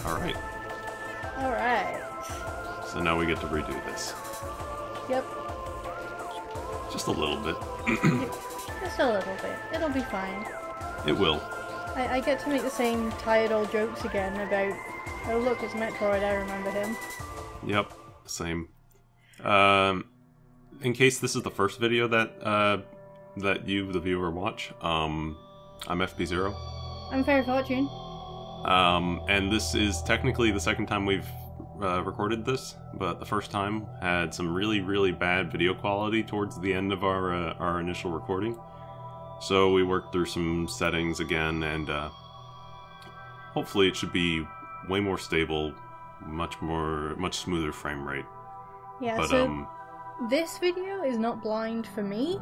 Alright. Alright. So now we get to redo this. Yep. Just a little bit. Just a little bit. It'll be fine. It will. I get to make the same tired old jokes again about, oh look, it's Metroid, I remember him. Yep, same. In case this is the first video that that you, the viewer, watch, I'm FPzero. I'm Fairy Fortune. And this is technically the second time we've recorded this, but the first time had some really, really bad video quality towards the end of our initial recording. So we worked through some settings again, and hopefully it should be way more stable, much smoother frame rate. Yeah, but, so this video is not blind for me,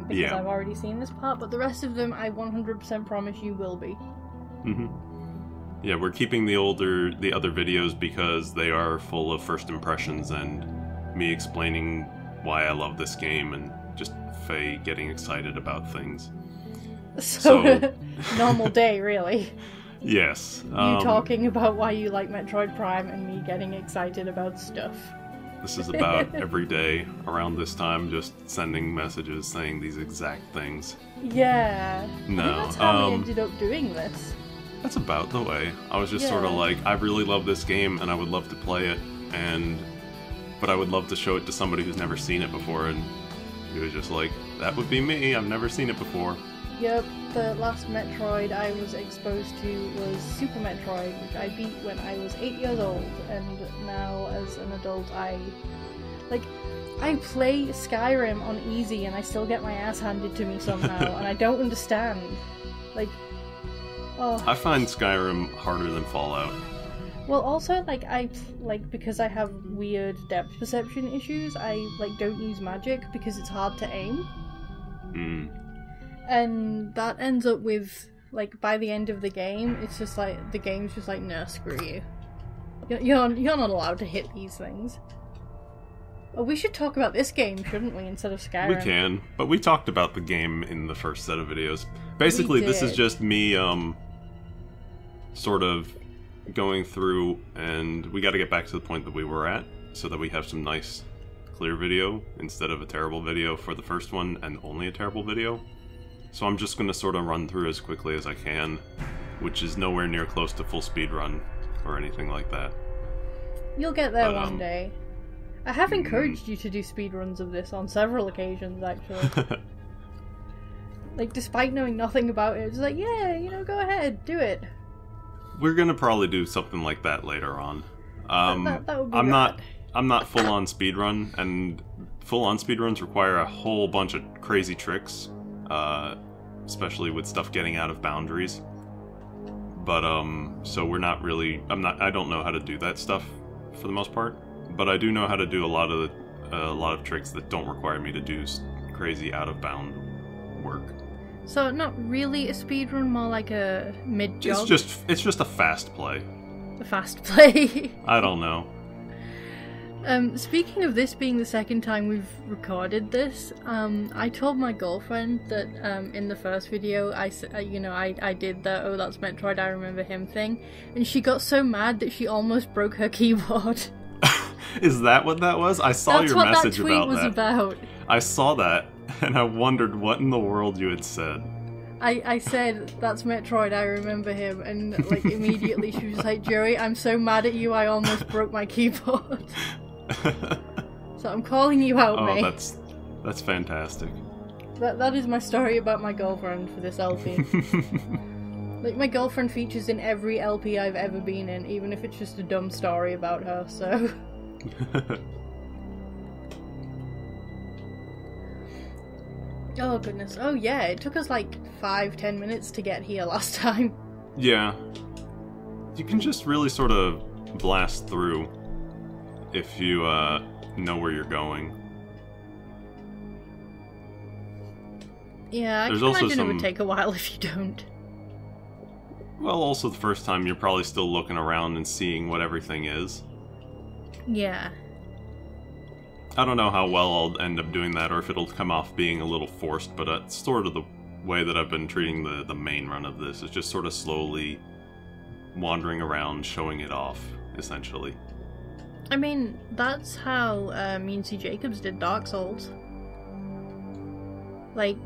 because I've already seen this part, but the rest of them I 100% promise you will be. Mm-hmm. Yeah, we're keeping the other videos because they are full of first impressions and me explaining why I love this game and just Faye getting excited about things. So normal day, really. Yes. You talking about why you like Metroid Prime and me getting excited about stuff. This is about every day around this time, just sending messages saying these exact things. Yeah. No. I think that's how we ended up doing this. That's about the way. I was just sort of like, I really love this game and I would love to play it, but I would love to show it to somebody who's never seen it before, and he was just like, that would be me, I've never seen it before. Yep, the last Metroid I was exposed to was Super Metroid, which I beat when I was 8 years old, and now as an adult I play Skyrim on easy and I still get my ass handed to me somehow, and I don't understand. I find Skyrim harder than Fallout. Well, also, because I have weird depth perception issues, I, don't use magic because it's hard to aim. And that ends up with, by the end of the game, it's just the game's just no, screw you. You're not allowed to hit these things. Oh, we should talk about this game, shouldn't we, instead of Skyrim? We can, but we talked about the game in the first set of videos. Basically, this is just me, sort of going through, and we got to get back to the point that we were at, so that we have some nice, clear video, instead of a terrible video for the first one, and only a terrible video. So I'm just going to sort of run through as quickly as I can, which is nowhere near close to full speed run, or anything like that. You'll get there one day. I have encouraged you to do speedruns of this on several occasions, actually. Despite knowing nothing about it, it's yeah, go ahead, do it. We're gonna probably do something like that later on. That would be I'm rad. not full on speedrun, and full on speedruns require a whole bunch of crazy tricks, especially with stuff getting out of boundaries. But so we're not really. I don't know how to do that stuff for the most part, but I do know how to do a lot of tricks that don't require me to do crazy out of bound work. So not really a speedrun, more like a mid-jog? It's just a fast play. A fast play. I don't know. Speaking of this being the second time we've recorded this, I told my girlfriend that in the first video I did the "oh that's Metroid, I remember him" thing, and she got so mad that she almost broke her keyboard. Is that what that was? I saw your message about that. That's what that tweet was about. I saw that, and I wondered what in the world you had said. I said, that's Metroid, I remember him, and immediately she was like, Joey, I'm so mad at you, I almost broke my keyboard. So I'm calling you out, mate. Oh, that's fantastic. That is my story about my girlfriend for this LP. My girlfriend features in every LP I've ever been in, even if it's just a dumb story about her, so... Oh goodness, oh yeah, it took us 5-10 minutes to get here last time. Yeah. You can just really sort of blast through if you know where you're going. Yeah, I can imagine it would take a while if you don't. Well, also the first time you're probably still looking around and seeing what everything is. Yeah. I don't know how well I'll end up doing that, or if it'll come off being a little forced, but it's sort of the way that I've been treating the main run of this. Is just sort of slowly wandering around showing it off, essentially. I mean, that's how me and C. Jacobs did Dark Souls. Like,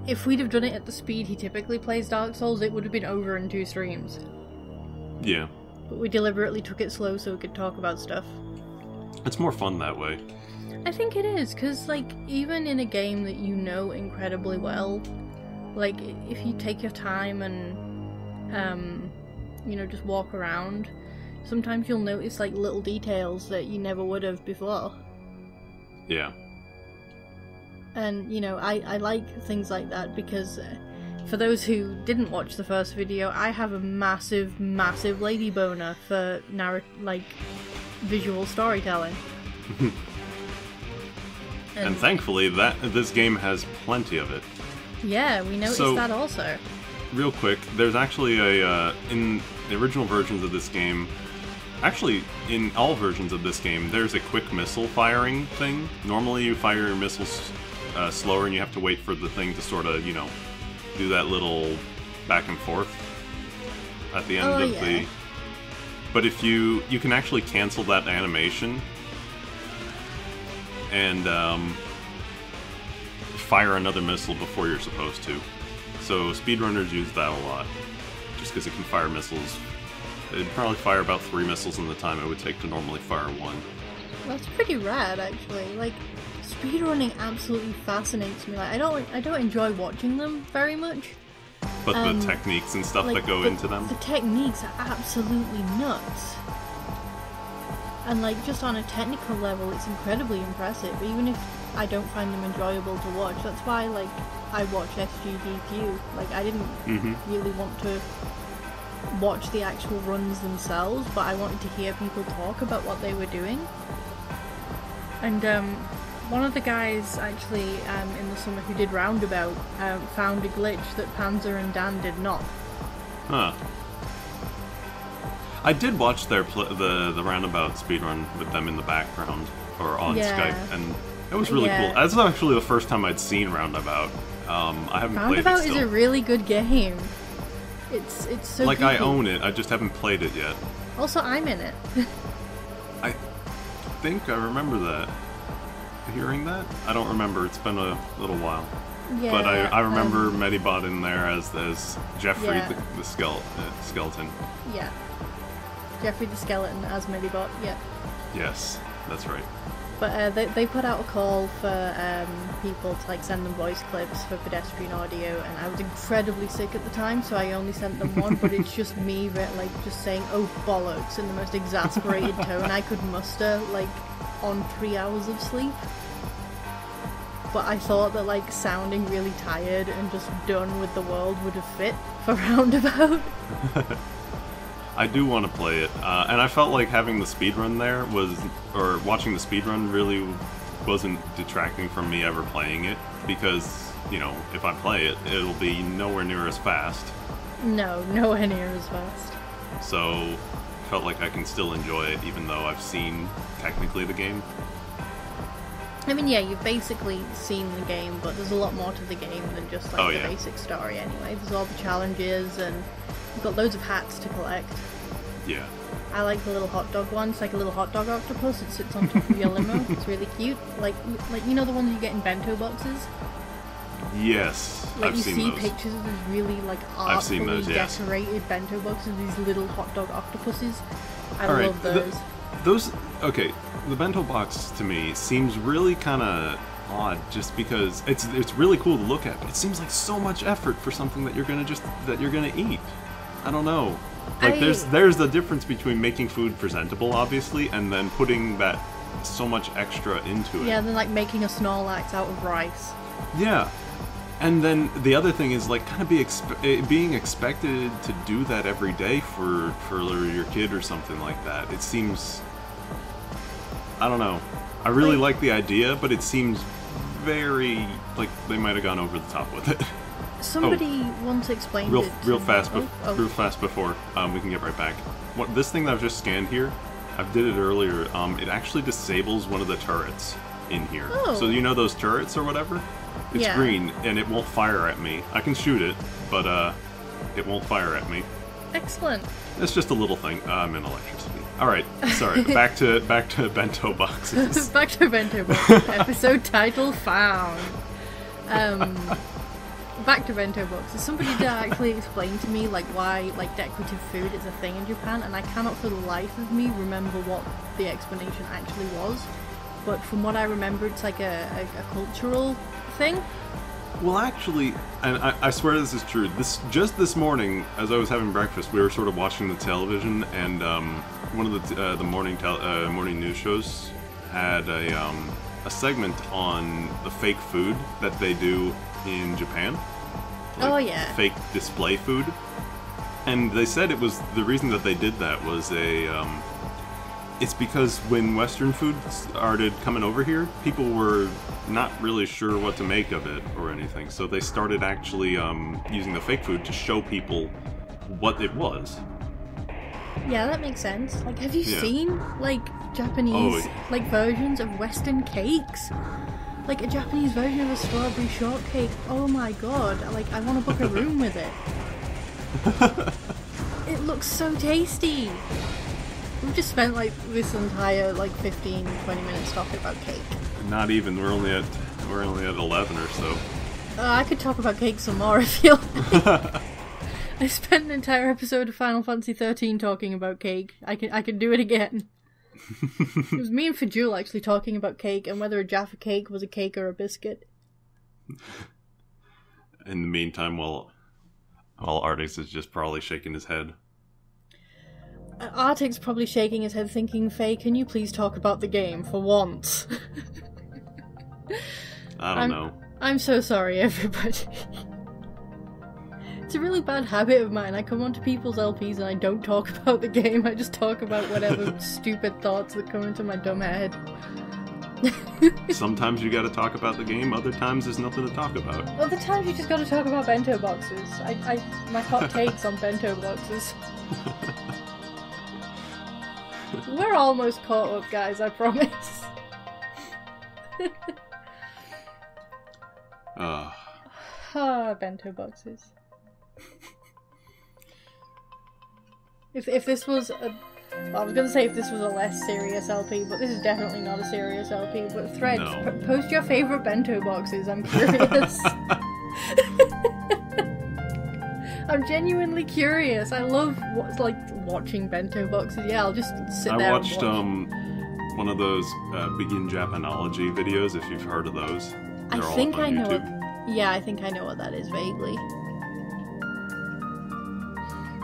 if we'd have done it at the speed he typically plays Dark Souls, it would have been over in 2 streams. Yeah. But we deliberately took it slow so we could talk about stuff. It's more fun that way. I think it is, because, like, even in a game that you know incredibly well, like, if you take your time and, you know, just walk around, sometimes you'll notice, like, little details that you never would have before. Yeah. And, you know, I like things like that because, for those who didn't watch the first video, I have a massive, massive lady boner for, visual storytelling. And thankfully, this game has plenty of it. Yeah, we noticed that also. Real quick, there's actually in the original versions of this game, actually, in all versions of this game, there's a quick missile firing thing. Normally you fire your missiles slower and you have to wait for the thing to sort of, you know, do that little back and forth at the end of the... But if you can actually cancel that animation and fire another missile before you're supposed to. So speedrunners use that a lot, just because it can fire missiles. It'd probably fire about 3 missiles in the time it would take to normally fire 1. That's pretty rad, actually. Like, speedrunning absolutely fascinates me. Like, I don't enjoy watching them very much. But the techniques and stuff that go into them? The techniques are absolutely nuts. And, like, just on a technical level, it's incredibly impressive, even if I don't find them enjoyable to watch. That's why, like, I watch SGDQ. Like, I didn't really want to watch the actual runs themselves, but I wanted to hear people talk about what they were doing. And, one of the guys, actually, in the summer who did Roundabout, found a glitch that Panzer and Dan did not. Huh. I did watch their the Roundabout speedrun with them in the background, or on Skype, and it was really cool. That's actually the first time I'd seen Roundabout. I haven't played it still. Roundabout is a really good game. It's so like, goofy. I own it, I just haven't played it yet. Also, I'm in it. I think I remember that. Hearing that? I don't remember, it's been a little while. Yeah, but I remember Medibot in there as Jeffrey the skeleton. Yeah. Jeffrey the skeleton as Medibot, yeah. Yes, that's right. But they put out a call for people to, like, send them voice clips for pedestrian audio, and I was incredibly sick at the time, so I only sent them one, but it's just me, like, just saying, "Oh, bollocks," in the most exasperated tone I could muster, like, on 3 hours of sleep. But I thought that, like, sounding really tired and just done with the world would have fit for Roundabout. I do want to play it, and I felt like having the speedrun there or watching the speedrun really wasn't detracting from me ever playing it, because, you know, if I play it, it'll be nowhere near as fast. No, nowhere near as fast. So, felt like I can still enjoy it, even though I've seen, technically, the game. I mean, yeah, you've basically seen the game, but there's a lot more to the game than just, like, the basic story anyway. There's all the challenges, and you've got loads of hats to collect. Yeah. I like the little hot dog one. It's like a little hot dog octopus. It sits on top of your limo. It's really cute. Like, you know the ones you get in bento boxes? Yes, like, I've seen those. You see pictures of these really, like, artfully decorated bento boxes, these little hot dog octopuses. I love those. Okay, the bento box to me seems really kind of odd, just because it's really cool to look at, but it seems like so much effort for something that you're gonna eat. I don't know. Like, there's the difference between making food presentable, obviously, and then putting that so much extra into it. Yeah, then, like, making a Snorlax out of rice. Yeah. And then the other thing is, like, kind of being expected to do that every day for your kid or something like that. It seems, I don't know. I really like the idea, but it seems very, like, they might have gone over the top with it. Somebody once explained it real fast before we can get right back. This thing that I've just scanned here, I did it earlier. It actually disables one of the turrets in here. Oh. So you know those turrets or whatever? It's green, and it won't fire at me. I can shoot it, but it won't fire at me. Excellent. It's just a little thing. I'm in electricity. Alright, sorry. back to bento boxes. Back to bento boxes. Episode title found. Back to bento boxes. Somebody did actually explain to me like why like decorative food is a thing in Japan, and I cannot for the life of me remember what the explanation actually was. But from what I remember, it's like a cultural thing. Well, actually, and I swear this is true. This morning, as I was having breakfast, we were sort of watching the television, and one of the morning news shows had a segment on the fake food that they do in Japan. Like, oh yeah, fake display food. And they said it was the reason that they did that was it's because when Western food started coming over here, people were not really sure what to make of it or anything. So they started actually using the fake food to show people what it was. Yeah, that makes sense. Like, have you seen like Japanese like versions of Western cakes? Like a Japanese version of a strawberry shortcake. Oh my god! Like, I want to book a room with it. It looks so tasty. We've just spent like this entire like 15-20 minutes talking about cake. Not even. We're only at 11 or so. I could talk about cake some more if you like. I spent an entire episode of Final Fantasy 13 talking about cake. I can do it again. It was me and Fajul actually talking about cake and whether a Jaffa cake was a cake or a biscuit. In the meantime, while Artix is just probably shaking his head. Artic's probably shaking his head thinking, Faye, can you please talk about the game for once? I don't know. I'm so sorry, everybody. It's a really bad habit of mine. I come onto people's LPs and I don't talk about the game. I just talk about whatever stupid thoughts that come into my dumb head. Sometimes you gotta talk about the game, other times there's nothing to talk about. Other times you just gotta talk about bento boxes. My hot takes on bento boxes. We're almost caught up, guys, I promise. Bento boxes. If this was a... I was gonna say if this was a less serious LP, but this is definitely not a serious LP. But Threads, No. Post your favourite bento boxes, I'm curious. I'm genuinely curious. I love watching bento boxes. Yeah, I'll just sit there I watched and watch. one of those Begin Japanology videos, if you've heard of those. They're all think up on I know YouTube. Yeah, I think I know what that is vaguely.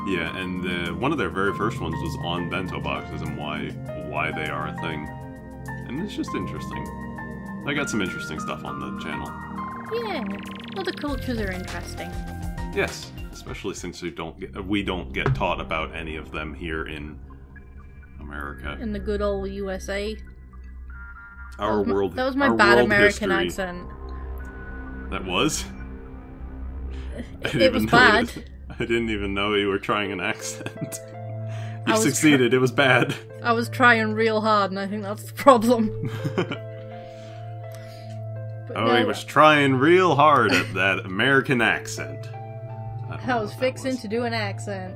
Yeah, and one of their very first ones was on bento boxes and why they are a thing. And it's just interesting. I got some interesting stuff on the channel. Yeah, other cultures are interesting. Yes, especially since we don't get taught about any of them here in America. In the good old USA. Our world. That was my our bad world American history. accent. That was? It was bad. I didn't even know you were trying an accent. You was succeeded, it was bad. I was trying real hard, and I think that's the problem. He was trying real hard at that American accent. I was fixing to do an accent.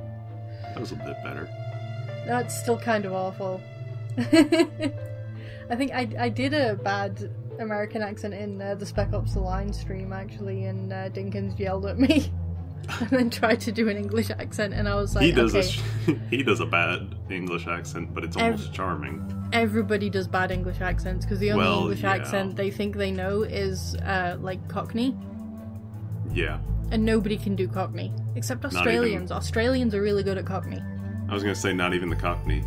That was a bit better. That's still kind of awful. I think I did a bad American accent in the Spec Ops The Line stream, actually, and Dinkins yelled at me. And then tried to do an English accent, and I was like, he does a bad English accent, but it's almost charming. Everybody does bad English accents, because the only English accent they think they know is, like, Cockney. Yeah. And nobody can do Cockney. Except Australians. Australians are really good at Cockney. I was gonna say, not even the Cockney.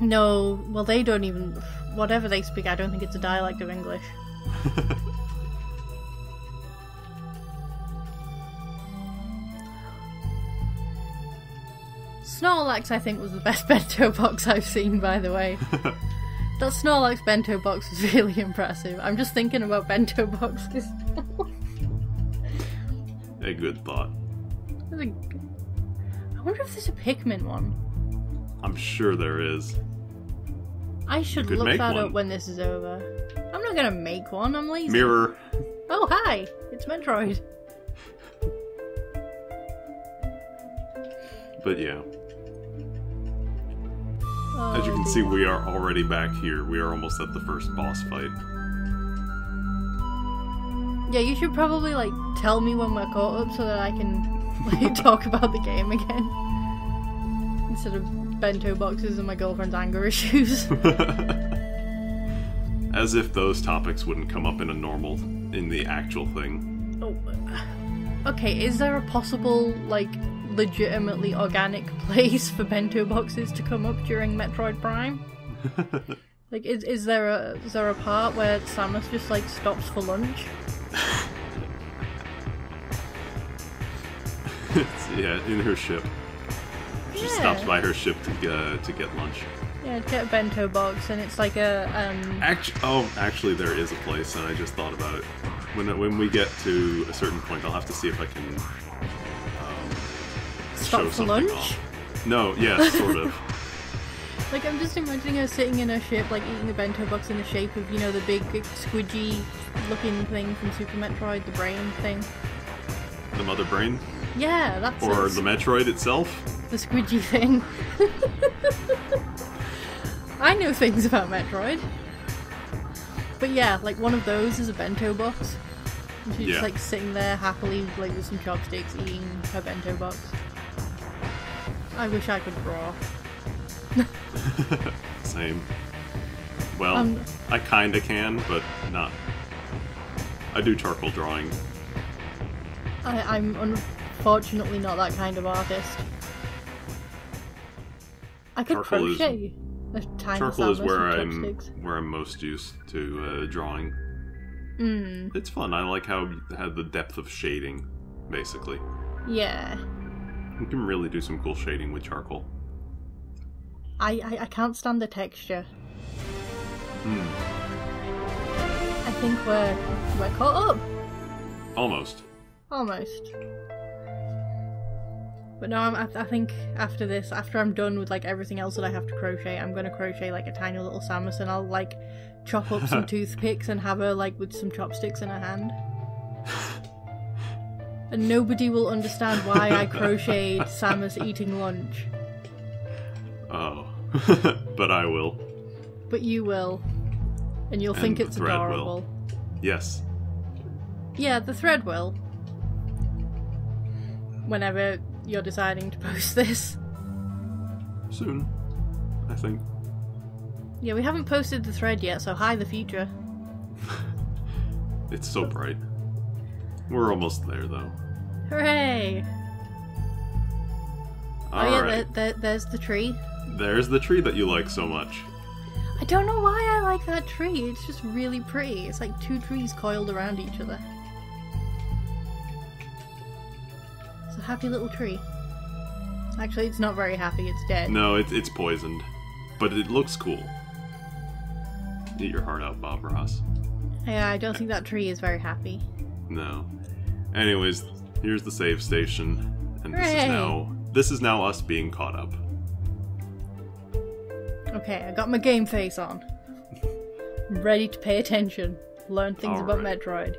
No, well, they don't even... Whatever they speak, I don't think it's a dialect of English. Snorlax, I think, was the best bento box I've seen, by the way. That Snorlax bento box was really impressive. I'm just thinking about bento boxes. A good thought. I wonder if there's a Pikmin one. I'm sure there is. I should look that up when this is over. I'm not gonna make one, I'm lazy. Mirror. Oh, hi! It's Metroid. But yeah. Oh, As you can see, we are already back here. We are almost at the first boss fight. Yeah, you should probably, like, tell me when we're caught up so that I can, like, talk about the game again. Instead of bento boxes and my girlfriend's anger issues. As if those topics wouldn't come up in the actual thing. Oh, okay, is there a possible, like, legitimately organic place for bento boxes to come up during Metroid Prime? Like, is there a part where Samus just, like, stops for lunch? Yeah, in her ship. She stops by her ship to get lunch. Yeah, get a bento box, and it's like a Actually, there is a place, and I just thought about it. When we get to a certain point, I'll have to see if I can stop show for something lunch. off. No, yeah, sort of. Like, I'm just imagining her sitting in her ship, like, eating a bento box in the shape of, you know, the big squidgy-looking thing from Super Metroid, the brain thing. The mother brain? Yeah, that's Or it. the Metroid itself? The squidgy thing. I know things about Metroid. But yeah, like, one of those is a bento box. And she's just, like, sitting there happily, like, with some chopsticks, eating her bento box. I wish I could draw. Same. Well, I kinda can, but not. I do charcoal drawing. I'm unfortunately not that kind of artist. I could crochet a tiny charcoal is where chopsticks. I'm most used to drawing. Mm. It's fun. I like how you have the depth of shading, basically. Yeah. You can really do some cool shading with charcoal. I can't stand the texture. Hmm. I think we're caught up. Almost. Almost. But no, I think after this, after I'm done with, like, everything else that I have to crochet, I'm gonna crochet, like, a tiny little Samus, and I'll, like, chop up some toothpicks and have her, like, with some chopsticks in her hand. And nobody will understand why I crocheted Samus eating lunch. Oh. But I will. But you will. And you'll think it's adorable. Yes. Yeah, the thread will. Whenever you're deciding to post this. Soon, I think. Yeah, we haven't posted the thread yet, so hi the future. It's so bright. We're almost there, though. Hooray! Alright. There's the tree. There's the tree that you like so much. I don't know why I like that tree, it's just really pretty. It's like two trees coiled around each other. It's a happy little tree. Actually, it's not very happy, it's dead. No, it's poisoned. But it looks cool. Eat your heart out, Bob Ross. Yeah, I don't think that tree is very happy. No. Anyways, here's the save station. And Hooray! this is now us being caught up. Okay, I got my game face on. I'm ready to pay attention. Learn things about Metroid.